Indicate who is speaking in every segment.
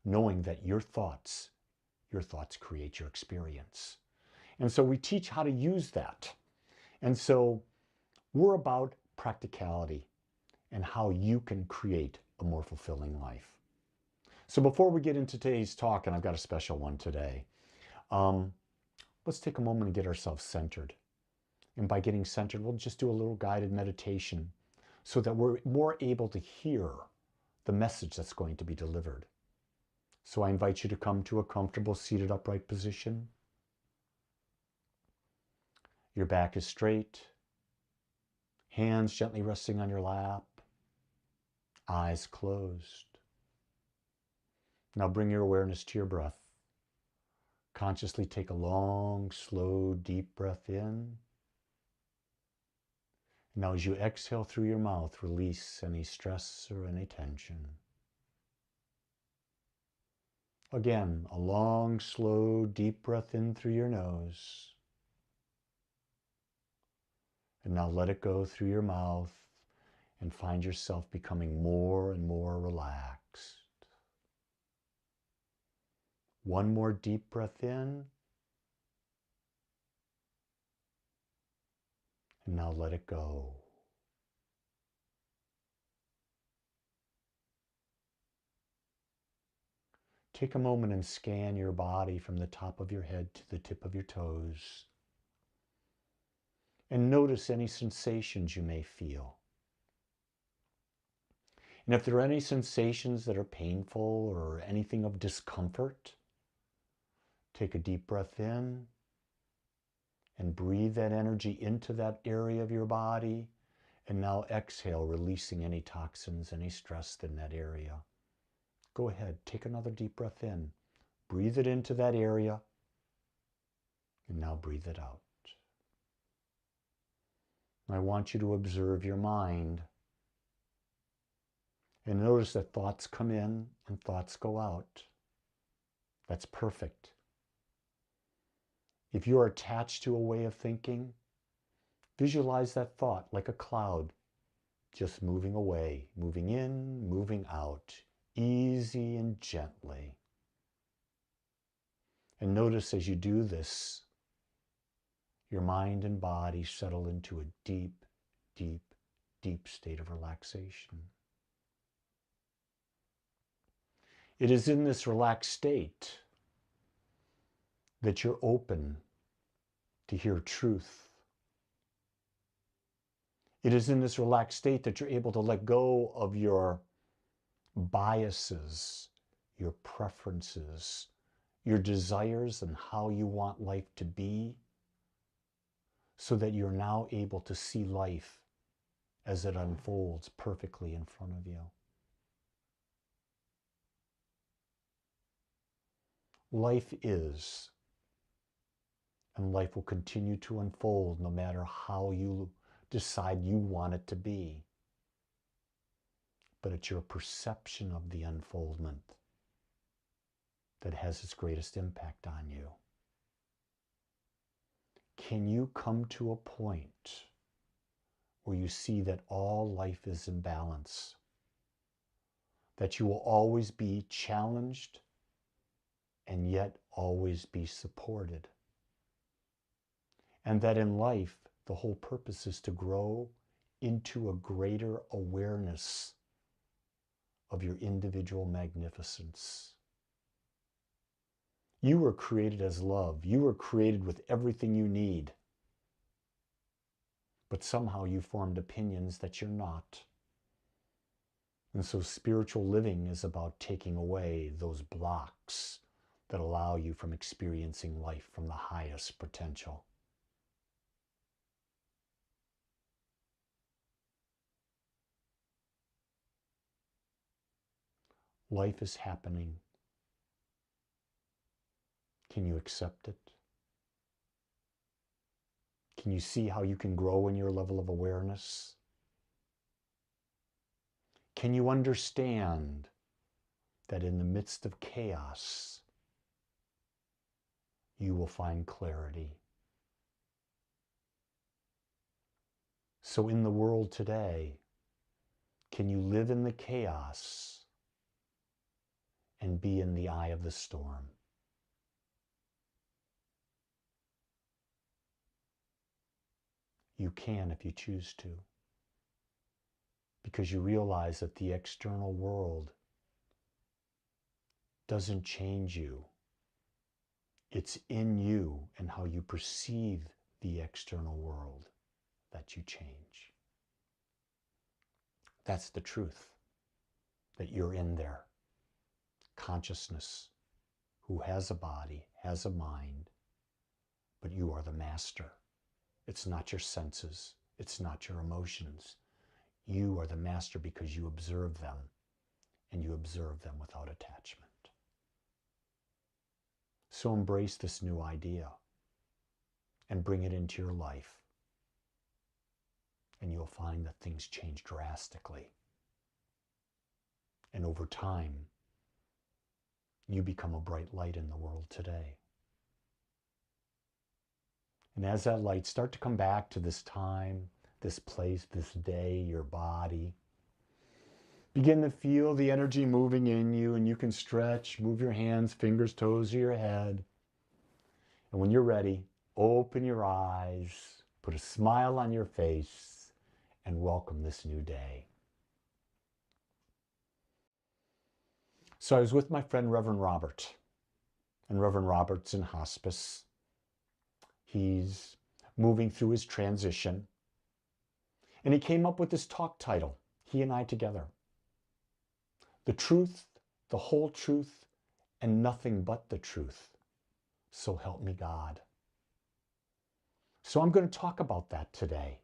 Speaker 1: knowing that your thoughts create your experience. And so we teach how to use that. And so we're about practicality and how you can create a more fulfilling life. So before we get into today's talk, and I've got a special one today, let's take a moment and get ourselves centered. And by getting centered, we'll just do a little guided meditation so that we're more able to hear the message that's going to be delivered. So I invite you to come to a comfortable seated upright position. Your back is straight, hands gently resting on your lap, eyes closed. Now bring your awareness to your breath. Consciously take a long, slow, deep breath in. Now as you exhale through your mouth, release any stress or any tension. Again, a long, slow, deep breath in through your nose. And now let it go through your mouth and find yourself becoming more and more relaxed. One more deep breath in. And now let it go. Take a moment and scan your body from the top of your head to the tip of your toes. And notice any sensations you may feel. And if there are any sensations that are painful or anything of discomfort, take a deep breath in and breathe that energy into that area of your body. And now exhale, releasing any toxins, any stress in that area. Go ahead, take another deep breath in. Breathe it into that area. And now breathe it out. I want you to observe your mind. And notice that thoughts come in and thoughts go out. That's perfect. If you are attached to a way of thinking, visualize that thought like a cloud, just moving away, moving in, moving out, easy and gently. And notice as you do this, your mind and body settle into a deep, deep, deep state of relaxation. It is in this relaxed state that you're open to hear truth. It is in this relaxed state that you're able to let go of your biases, your preferences, your desires and how you want life to be, so that you're now able to see life as it unfolds perfectly in front of you. Life is, and life will continue to unfold no matter how you decide you want it to be. But it's your perception of the unfoldment that has its greatest impact on you. Can you come to a point where you see that all life is in balance? That you will always be challenged and yet always be supported? And that in life, the whole purpose is to grow into a greater awareness of your individual magnificence. You were created as love. You were created with everything you need. But somehow you formed opinions that you're not. And so spiritual living is about taking away those blocks that allow you from experiencing life from the highest potential. Life is happening. Can you accept it? Can you see how you can grow in your level of awareness? Can you understand that in the midst of chaos, you will find clarity? So in the world today, can you live in the chaos and be in the eye of the storm. You can if you choose to, because you realize that the external world doesn't change you. It's in you and how you perceive the external world that you change. That's the truth, that you're in there. Consciousness, who has a body, has a mind, but you are the master. It's not your senses. It's not your emotions. You are the master because you observe them, and you observe them without attachment. So embrace this new idea and bring it into your life, and you'll find that things change drastically. And over time, you become a bright light in the world today. And as that light start to come back to this time, this place, this day, your body, begin to feel the energy moving in you, and you can stretch, move your hands, fingers, toes of your head. And when you're ready, open your eyes, put a smile on your face, and welcome this new day. So I was with my friend Reverend Robert, and Reverend Robert's in hospice. He's moving through his transition, and he came up with this talk title, he and I together. The truth, the whole truth, and nothing but the truth. So help me God. So I'm going to talk about that today.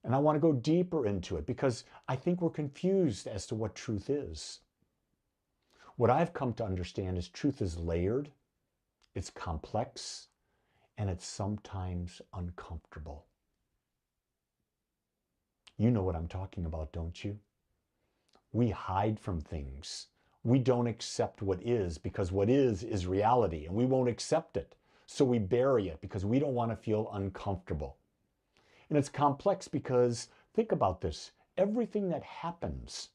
Speaker 1: And I want to go deeper into it because I think we're confused as to what truth is. What I've come to understand is truth is layered, it's complex, and it's sometimes uncomfortable. You know what I'm talking about, don't you? We hide from things. We don't accept what is because what is reality, and we won't accept it. So we bury it because we don't want to feel uncomfortable. And it's complex because, think about this, everything that happens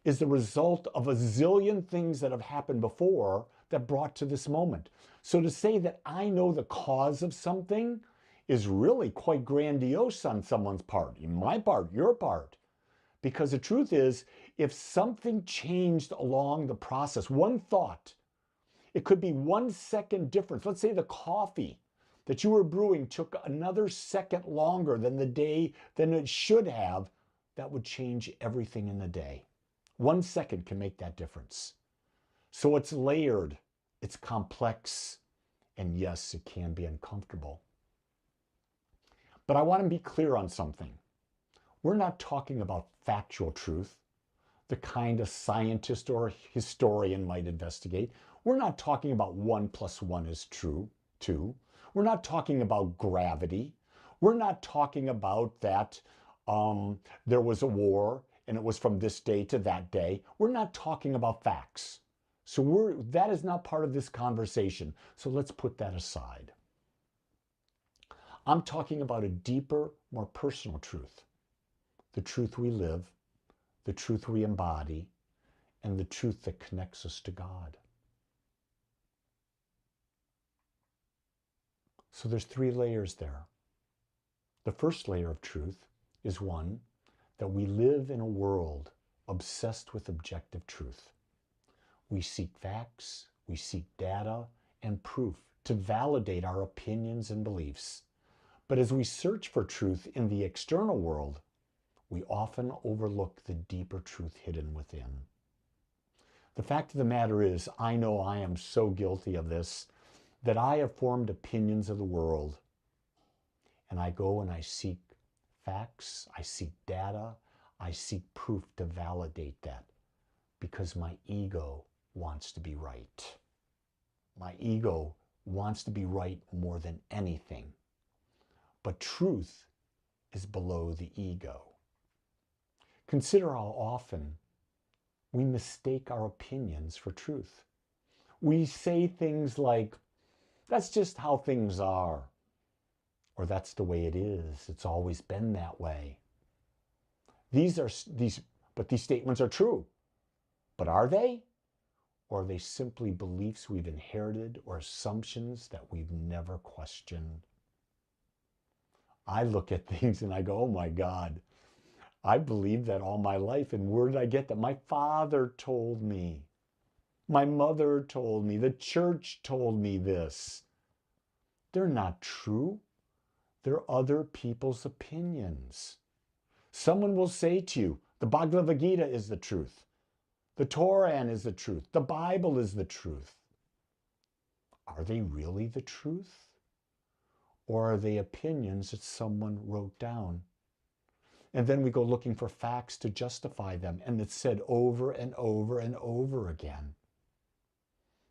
Speaker 1: is the result of a zillion things that have happened before that brought to this moment. So to say that I know the cause of something is really quite grandiose on someone's part, my part, your part. Because the truth is, if something changed along the process, one thought, it could be 1 second difference. Let's say the coffee that you were brewing took another second longer than it should have, that would change everything in the day. 1 second can make that difference. So it's layered, it's complex, and yes, it can be uncomfortable. But I want to be clear on something. We're not talking about factual truth, the kind a scientist or historian might investigate. We're not talking about 1 + 1 is true, 2. We're not talking about gravity. We're not talking about that there was a war and it was from this day to that day. We're not talking about facts. So that is not part of this conversation. So let's put that aside. I'm talking about a deeper, more personal truth. The truth we live, the truth we embody, and the truth that connects us to God. So there's 3 layers there. The first layer of truth is one that we live in a world obsessed with objective truth. We seek facts, we seek data and proof to validate our opinions and beliefs. But as we search for truth in the external world, we often overlook the deeper truth hidden within. The fact of the matter is, I know I am so guilty of this, that I have formed opinions of the world. And I go and I seek facts, I seek data, I seek proof to validate that because my ego wants to be right. My ego wants to be right more than anything. But truth is below the ego. Consider how often we mistake our opinions for truth. We say things like, that's just how things are. Or that's the way it is. It's always been that way. These statements are true. But are they? or are they simply beliefs we've inherited or assumptions that we've never questioned? I look at things and I go, oh my God, I believed that all my life. And where did I get that? My father told me. My mother told me. The church told me this. They're not true. They're other people's opinions. Someone will say to you, the Bhagavad Gita is the truth. The Torah is the truth. The Bible is the truth. Are they really the truth? Or are they opinions that someone wrote down? And then we go looking for facts to justify them. And it's said over and over and over again.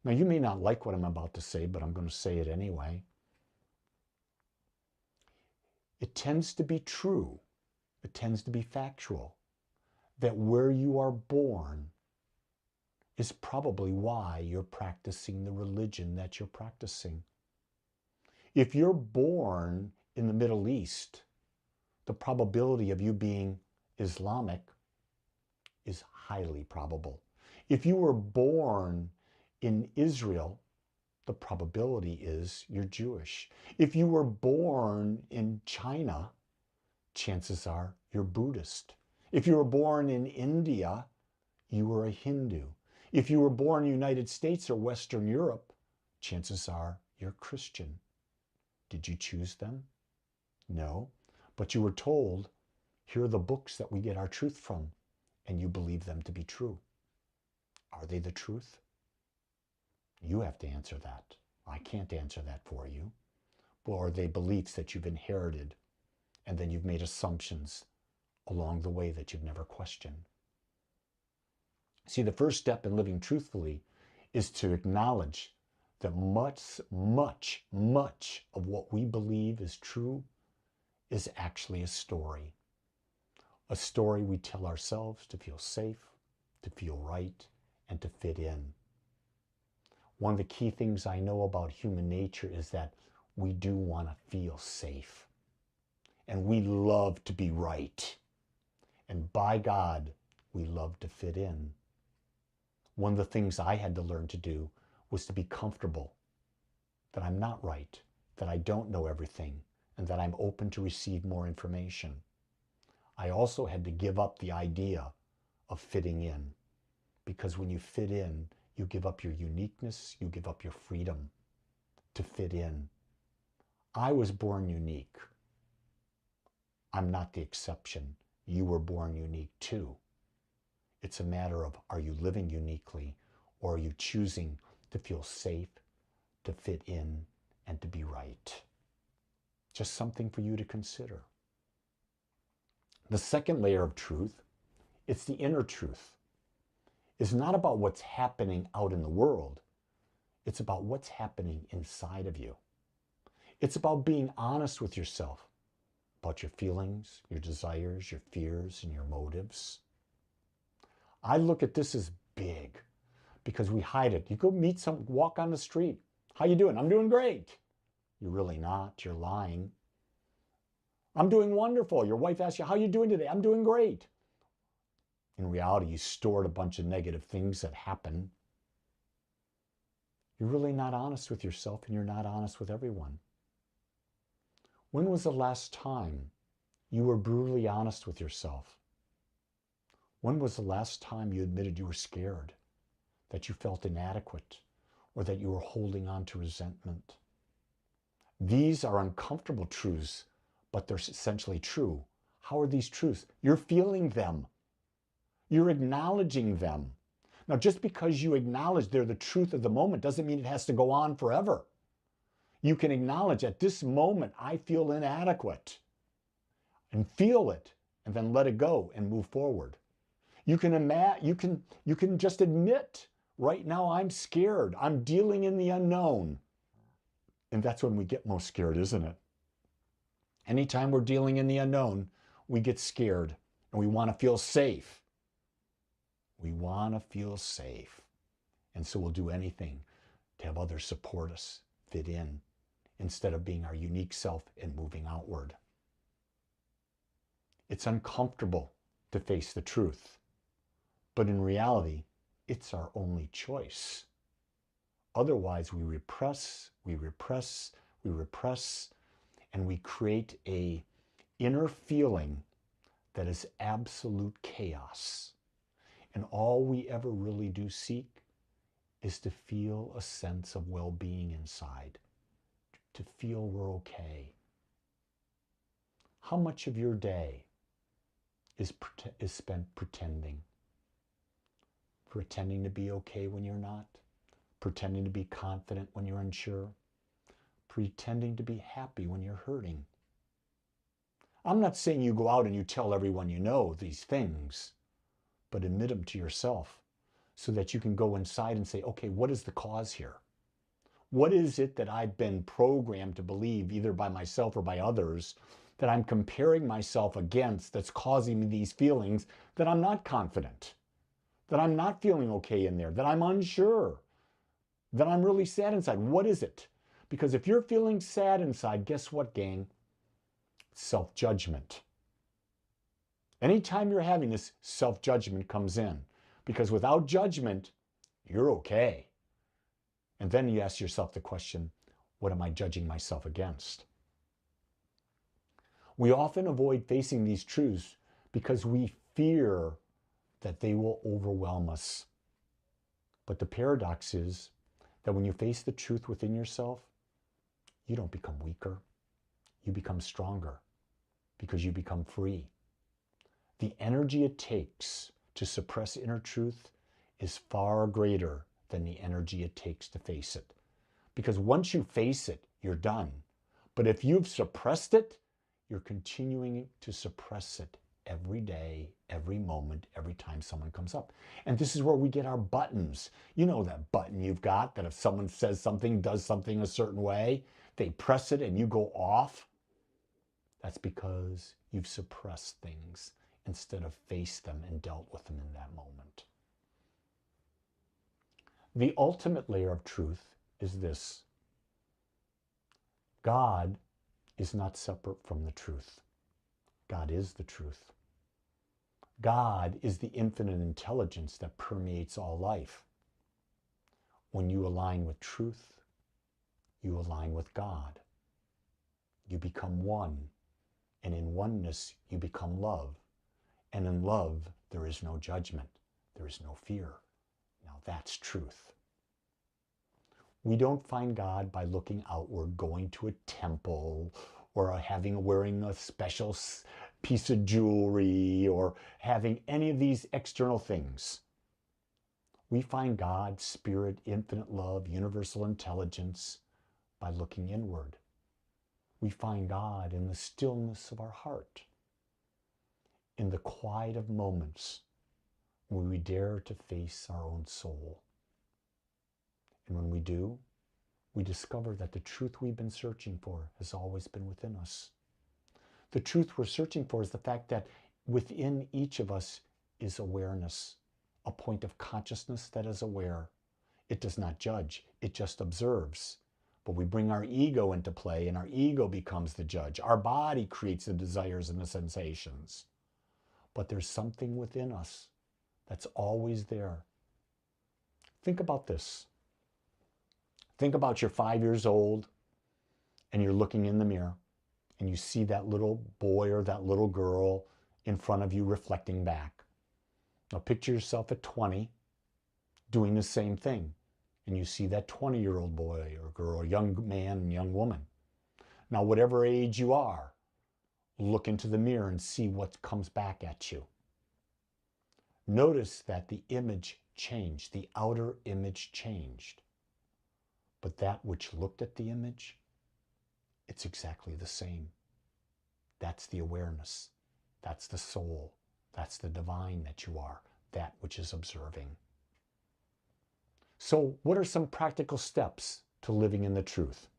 Speaker 1: Now, you may not like what I'm about to say, but I'm going to say it anyway. It tends to be true. It tends to be factual that where you are born is probably why you're practicing the religion that you're practicing. If you're born in the Middle East, the probability of you being Islamic is highly probable. If you were born in Israel, the probability is you're Jewish. If you were born in China, chances are you're Buddhist. If you were born in India, you were a Hindu. If you were born in the United States or Western Europe, chances are you're Christian. Did you choose them? No. But you were told, here are the books that we get our truth from, and you believe them to be true. Are they the truth? You have to answer that. I can't answer that for you. Or are they beliefs that you've inherited, and then you've made assumptions along the way that you've never questioned? See, the first step in living truthfully is to acknowledge that much of what we believe is true is actually a story. A story we tell ourselves to feel safe, to feel right, and to fit in. One of the key things I know about human nature is that we do want to feel safe. And we love to be right. And by God, we love to fit in. One of the things I had to learn to do was to be comfortable that I'm not right, that I don't know everything, and that I'm open to receive more information. I also had to give up the idea of fitting in, because when you fit in, you give up your uniqueness, you give up your freedom to fit in. I was born unique. I'm not the exception. You were born unique too. It's a matter of, are you living uniquely, or are you choosing to feel safe, to fit in, and to be right? Just something for you to consider. The second layer of truth, it's the inner truth. It's not about what's happening out in the world. It's about what's happening inside of you. It's about being honest with yourself about your feelings, your desires, your fears, and your motives. I look at this as big because we hide it. You go walk on the street. How you doing? I'm doing great. You're really not. You're lying. I'm doing wonderful. Your wife asks you, how are you doing today? I'm doing great. In reality, you stored a bunch of negative things that happen. You're really not honest with yourself, and you're not honest with everyone. When was the last time you were brutally honest with yourself? When was the last time you admitted you were scared, that you felt inadequate, or that you were holding on to resentment? These are uncomfortable truths, but they're essentially true. How are these truths? You're feeling them. You're acknowledging them. Now, just because you acknowledge they're the truth of the moment doesn't mean it has to go on forever. You can acknowledge at this moment, I feel inadequate, and feel it, and then let it go and move forward. You can just admit, right now I'm scared. I'm dealing in the unknown. And that's when we get most scared, isn't it? Anytime we're dealing in the unknown, we get scared and we want to feel safe. We want to feel safe. And so we'll do anything to have others support us, fit in, instead of being our unique self and moving outward. It's uncomfortable to face the truth, but in reality, It's our only choice. Otherwise, we repress, we repress, we repress, and we create a inner feeling that is absolute chaos. And all we ever really do seek is to feel a sense of well-being inside, to feel we're okay. How much of your day is spent pretending? Pretending to be okay when you're not, pretending to be confident when you're unsure, pretending to be happy when you're hurting. I'm not saying you go out and you tell everyone you know these things, but admit them to yourself so that you can go inside and say, okay, what is the cause here? What is it that I've been programmed to believe, either by myself or by others, that I'm comparing myself against, that's causing me these feelings that I'm not confident, that I'm not feeling okay in there, that I'm unsure, that I'm really sad inside? What is it? Because if you're feeling sad inside, guess what, gang? Self-judgment. Anytime you're having this, self-judgment comes in. Because without judgment, you're okay. And then you ask yourself the question, what am I judging myself against? We often avoid facing these truths because we fear that they will overwhelm us. But the paradox is that when you face the truth within yourself, you don't become weaker. You become stronger because you become free. The energy it takes to suppress inner truth is far greater than the energy it takes to face it. Because once you face it, you're done. But if you've suppressed it, you're continuing to suppress it every day, every moment, every time someone comes up. And this is where we get our buttons. You know that button you've got that if someone says something, does something a certain way, they press it and you go off. That's because you've suppressed things instead of faced them and dealt with them in that moment. The ultimate layer of truth is this: God is not separate from the truth. God is the truth. God is the infinite intelligence that permeates all life. When you align with truth, you align with God. You become one, and in oneness you become love. And in love, there is no judgment. There is no fear. Now that's truth. We don't find God by looking outward, going to a temple, or wearing a special piece of jewelry, or having any of these external things. We find God, spirit, infinite love, universal intelligence by looking inward. We find God in the stillness of our heart, in the quiet of moments when we dare to face our own soul. And when we do, we discover that the truth we've been searching for has always been within us. The truth we're searching for is the fact that within each of us is awareness, a point of consciousness that is aware. It does not judge, it just observes. But we bring our ego into play, and our ego becomes the judge. Our body creates the desires and the sensations. But there's something within us that's always there. Think about this. Think about you're 5 years old and you're looking in the mirror and you see that little boy or that little girl in front of you reflecting back. Now picture yourself at 20 doing the same thing, and you see that 20-year-old boy or girl, young man and young woman. Now whatever age you are, look into the mirror and see what comes back at you. Notice that the image changed, the outer image changed. But that which looked at the image, it's exactly the same. That's the awareness. That's the soul. That's the divine that you are, that which is observing. So what are some practical steps to living in the truth?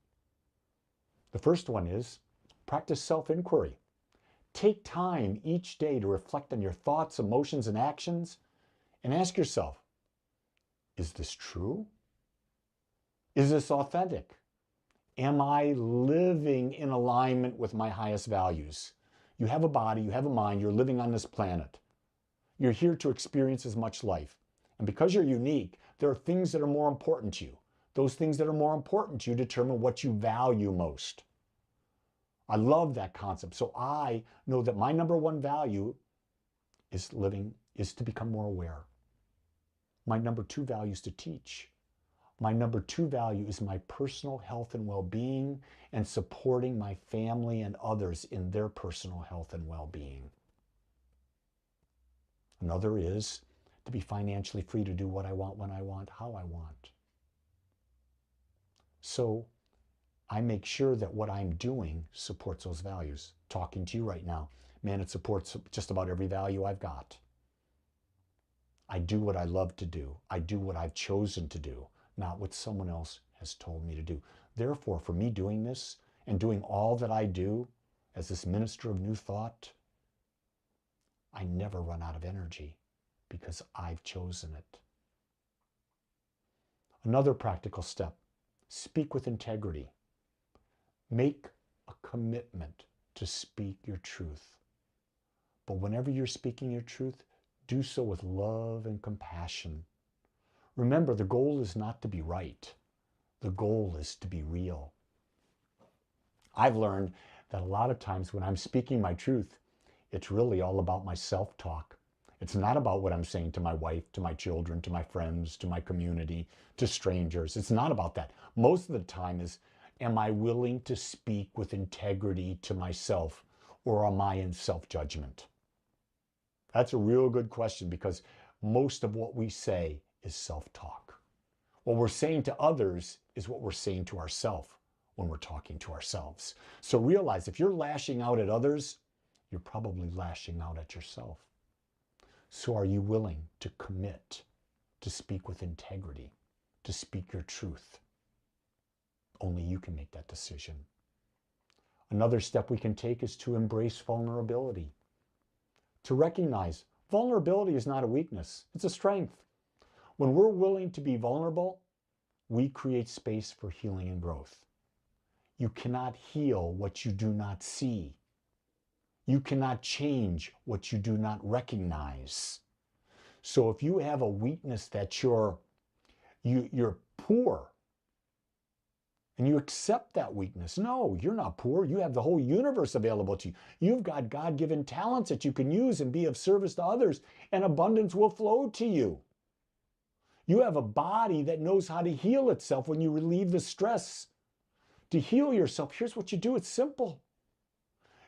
Speaker 1: The first one is practice self-inquiry. Take time each day to reflect on your thoughts, emotions, and actions, and ask yourself, is this true? Is this authentic? Am I living in alignment with my highest values? You have a body, you have a mind, you're living on this planet. You're here to experience as much life. And because you're unique, there are things that are more important to you. Those things that are more important to you determine what you value most. I love that concept. So I know that my number one value is to become more aware. My number two value is to teach. My number two value is my personal health and well-being and supporting my family and others in their personal health and well-being. Another is to be financially free to do what I want, when I want, how I want. So I make sure that what I'm doing supports those values. Talking to you right now, man, it supports just about every value I've got. I do what I love to do. I do what I've chosen to do, not what someone else has told me to do. Therefore, for me doing this and doing all that I do as this minister of new thought, I never run out of energy because I've chosen it. Another practical step, speak with integrity. Make a commitment to speak your truth. But whenever you're speaking your truth, do so with love and compassion. Remember, the goal is not to be right. The goal is to be real. I've learned that a lot of times when I'm speaking my truth, it's really all about my self-talk. It's not about what I'm saying to my wife, to my children, to my friends, to my community, to strangers. It's not about that. Most of the time is, am I willing to speak with integrity to myself, or am I in self-judgment? That's a real good question, because most of what we say is self-talk. What we're saying to others is what we're saying to ourselves when we're talking to ourselves. So realize if you're lashing out at others, you're probably lashing out at yourself. So are you willing to commit to speak with integrity, to speak your truth? Only you can make that decision. Another step we can take is to embrace vulnerability. To recognize vulnerability is not a weakness, it's a strength. When we're willing to be vulnerable, we create space for healing and growth. You cannot heal what you do not see. You cannot change what you do not recognize. So if you have a weakness that you're poor, and you accept that weakness. No, you're not poor. You have the whole universe available to you. You've got God-given talents that you can use and be of service to others, and abundance will flow to you. You have a body that knows how to heal itself when you relieve the stress. To heal yourself, here's what you do. It's simple.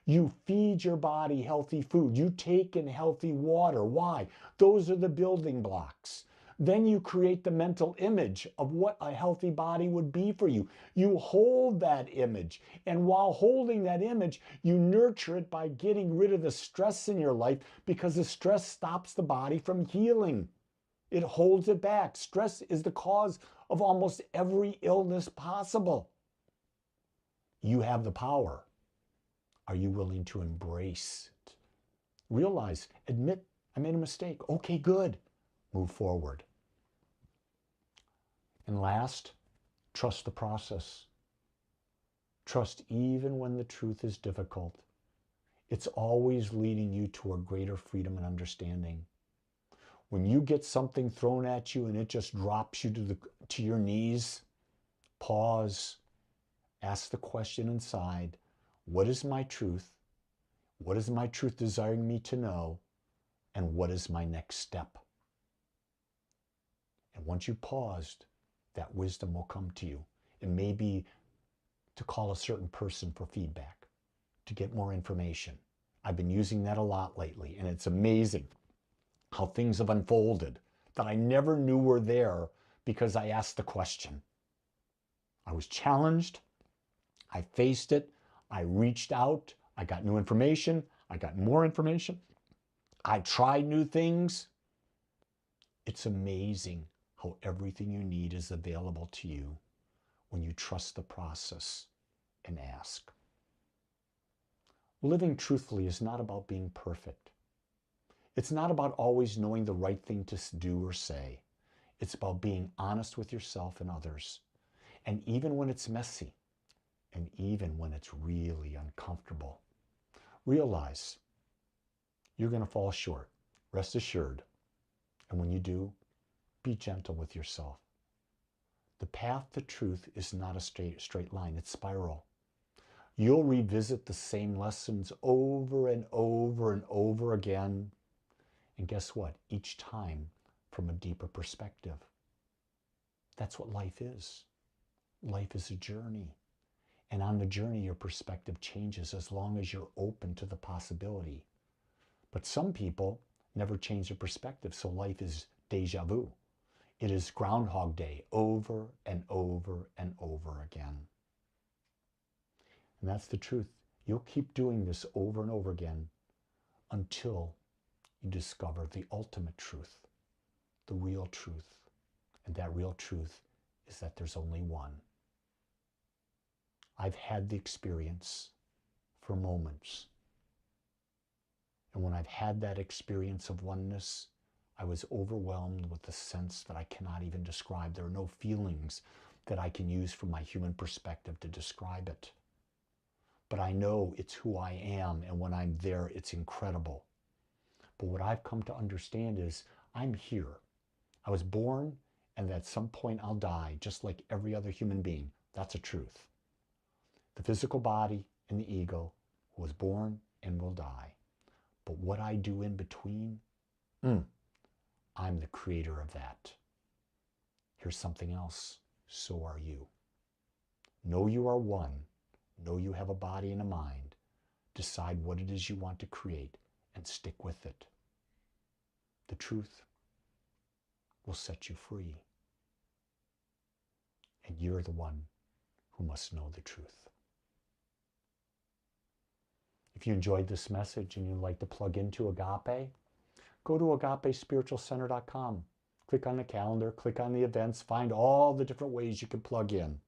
Speaker 1: You feed your body healthy food. You take in healthy water. Why? Those are the building blocks. Then you create the mental image of what a healthy body would be for you. You hold that image. And while holding that image, you nurture it by getting rid of the stress in your life, because the stress stops the body from healing. It holds it back. Stress is the cause of almost every illness possible. You have the power. Are you willing to embrace it? Realize, admit, I made a mistake. Okay, good. Move forward. And last, trust the process. Trust even when the truth is difficult. It's always leading you to a greater freedom and understanding. When you get something thrown at you and it just drops you to your knees, pause, ask the question inside, what is my truth? What is my truth desiring me to know? And what is my next step? And once you paused, that wisdom will come to you. It may be to call a certain person for feedback, to get more information. I've been using that a lot lately, and it's amazing how things have unfolded that I never knew were there because I asked the question. I was challenged, I faced it, I reached out, I got new information, I got more information, I tried new things. It's amazing how everything you need is available to you when you trust the process and ask. Living truthfully is not about being perfect. It's not about always knowing the right thing to do or say. It's about being honest with yourself and others. And even when it's messy, and even when it's really uncomfortable, realize you're going to fall short. Rest assured. And when you do, Be gentle with yourself. The path to truth is not a straight line. It's spiral. You'll revisit the same lessons over and over and over again. And guess what? Each time from a deeper perspective. That's what life is. Life is a journey. And on the journey, your perspective changes as long as you're open to the possibility. But some people never change their perspective, so life is deja vu. It is Groundhog Day over and over and over again. And that's the truth. You'll keep doing this over and over again until you discover the ultimate truth, the real truth. And that real truth is that there's only one. I've had the experience for moments. And when I've had that experience of oneness, I was overwhelmed with a sense that I cannot even describe. There are no feelings that I can use from my human perspective to describe it. But I know it's who I am, and when I'm there, it's incredible. But what I've come to understand is I'm here. I was born, and at some point I'll die, just like every other human being. That's a truth. The physical body and the ego was born and will die. But what I do in between, I'm the creator of that. Here's something else. So are you. Know you are one. Know you have a body and a mind. Decide what it is you want to create and stick with it. The truth will set you free. And you're the one who must know the truth. If you enjoyed this message and you'd like to plug into Agape, go to agapespiritualcenter.com. Click on the calendar, click on the events, find all the different ways you can plug in.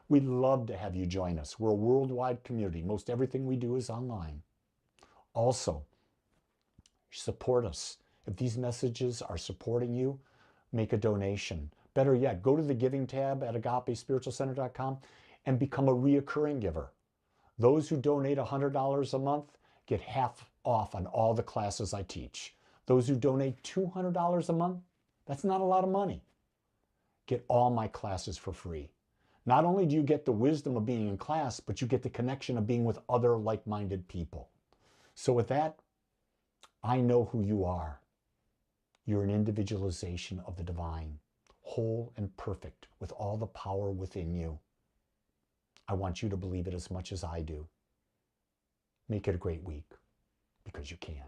Speaker 1: We'd love to have you join us. We're a worldwide community. Most everything we do is online. Also, support us. If these messages are supporting you, make a donation. Better yet, go to the giving tab at agapespiritualcenter.com and become a reoccurring giver. Those who donate $100 a month get half off on all the classes I teach. Those who donate $200 a month, that's not a lot of money, get all my classes for free. Not only do you get the wisdom of being in class, but you get the connection of being with other like-minded people. So with that, I know who you are. You're an individualization of the divine, whole and perfect, with all the power within you. I want you to believe it as much as I do. Make it a great week, because you can.